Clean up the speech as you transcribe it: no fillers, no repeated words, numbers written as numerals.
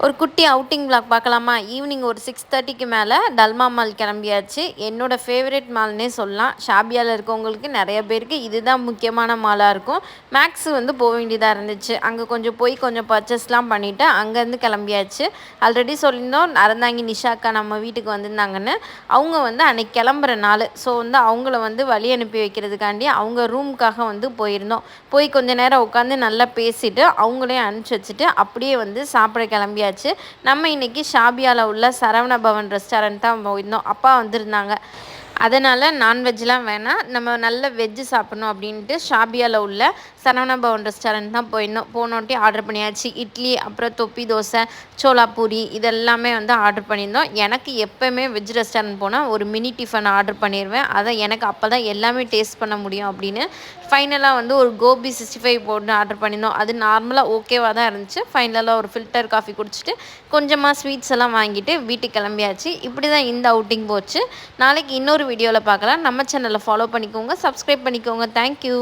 ஒரு குட்டி outing vlog பார்க்கலாமா? ஈவினிங் ஒரு 6:30க்கு மேலே டல்மா மால் கிளம்பியாச்சு. என்னோடய ஃபேவரட் மால்னே சொல்லலாம். ஷாபியாவில் இருக்கவங்களுக்கு நிறைய பேருக்கு இதுதான் முக்கியமான மாலாக இருக்கும். மேக்ஸ் வந்து போக வேண்டியதாக இருந்துச்சு. அங்கே கொஞ்சம் பர்ச்சேஸ்லாம் பண்ணிவிட்டு அங்கேருந்து கிளம்பியாச்சு. ஆல்ரெடி சொல்லியிருந்தோம் அறந்தாங்கி நிஷாக்கா நம்ம வீட்டுக்கு வந்திருந்தாங்கன்னு. அவங்க வந்து அன்றைக்கி கிளம்புற நாள். ஸோ வந்து அவங்கள வந்து வழி அனுப்பி வைக்கிறதுக்காண்டி அவங்க ரூமுக்காக வந்து போயிருந்தோம். போய் கொஞ்சம் நேரம் உட்காந்து நல்லா பேசிவிட்டு அவங்களையும் அனுப்பிச்சி வச்சுட்டு அப்படியே வந்து சாப்பிட கிளம்பியாச்சு. நம்ம இன்னைக்கு ஷாபியாவில் உள்ள சரவண பவன் ரெஸ்டாரண்ட் தான் போயிருந்தோம். அப்பா வந்திருந்தாங்க. அதனால் நான்வெஜ்லாம் வேணாம், நம்ம நல்ல வெஜ்ஜு சாப்பிட்ணும் அப்படின்ட்டு ஷாபியாவில் உள்ள சரவண பவன் ரெஸ்டாரண்ட் தான் போயிருந்தோம். போனோட்டி ஆர்டர் பண்ணியாச்சு. இட்லி, அப்புறம் தொப்பி தோசை, சோளா பூரி இதெல்லாமே வந்து ஆர்டர் பண்ணியிருந்தோம். எனக்கு எப்போயுமே வெஜ் ரெஸ்டாரண்ட் போனால் ஒரு மினி டிஃபன் ஆர்டர் பண்ணிடுவேன். அதை எனக்கு அப்போ தான் எல்லாமே டேஸ்ட் பண்ண முடியும் அப்படின்னு ஃபைனலாக வந்து ஒரு கோபி 65 போட்டு ஆர்டர் பண்ணியிருந்தோம். அது நார்மலாக ஓகேவாக தான் இருந்துச்சு. ஃபைனலாக ஒரு ஃபில்டர் காஃபி குடிச்சிட்டு கொஞ்சமாக ஸ்வீட்ஸ் எல்லாம் வாங்கிட்டு வீட்டுக்கு கிளம்பியாச்சு. இப்படி தான் இந்த அவுட்டிங் போச்சு. நாளைக்கு இன்னொரு வீடியோவில் பார்க்கலாம். நம்ம சேனலை ஃபாலோ பண்ணிக்கோங்க, சப்ஸ்கிரைப் பண்ணிக்கோங்க. தேங்க்யூ.